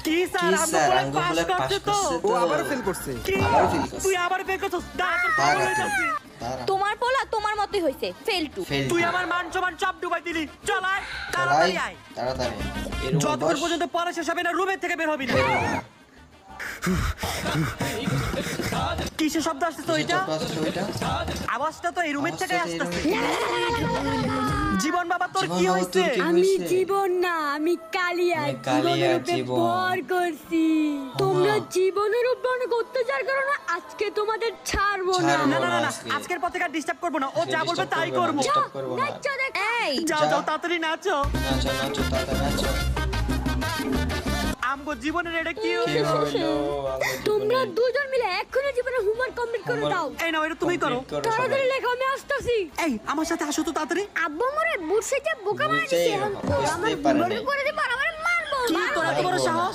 কি স্যার আমগো বলে পাস করছে তো ও আবার ফেল করছে। তুই আবার ফেল করছিস দাঁড়া তোর খবর হয়ে যাচ্ছে তোমার পোলা তোমার মতই হইছে ফেল টু। তুই আমার মান সম্মান সব ডুবাই দিলি চল আয় তাড়াতাড়ি আয় তাড়াতাড়ি যতক্ষণ পর্যন্ত পড়া শেষ হবে না রুমের থেকে বের হবি না কিসের শব্দ আসতেছে ওইটা আওয়াজটা তো এই রুমের থেকে আসতেছে জীবন বাবা তোর কি হইছে আমি জীবন না আমি কালিয়া জীবনের উপরে ভর করছি। তোমরা জীবনের উপর অত্যাচার করো না, আজকে তোমাদের ছাড়বো না। না না না আজকের পর থেকে ডিস্টার্ব করব না ও যা বলবে তাই করব নাচো দেখ। এই যাও যাও তাড়াতাড়ি নাচো নাচো নাচো তাড়াতাড়ি নাচো আমগো জীবনের এটা কি কি হলো তোমরা দুজন মিলে এক্ষুনি জীবনের হোমওয়ার্ক কমপ্লিট করে দাও। এই নাও এটা তুমি করো তাড়াতাড়ি লেখো, আমি আসতেছি। এই আমার সাথে আসো তো তাড়াতাড়ি আব্বু মরে বুঝছে যে বোকা বানাইছে, এখন আমার বুড়ো করে দিবা, আমার মারবো। কি তোর এত বড় সাহস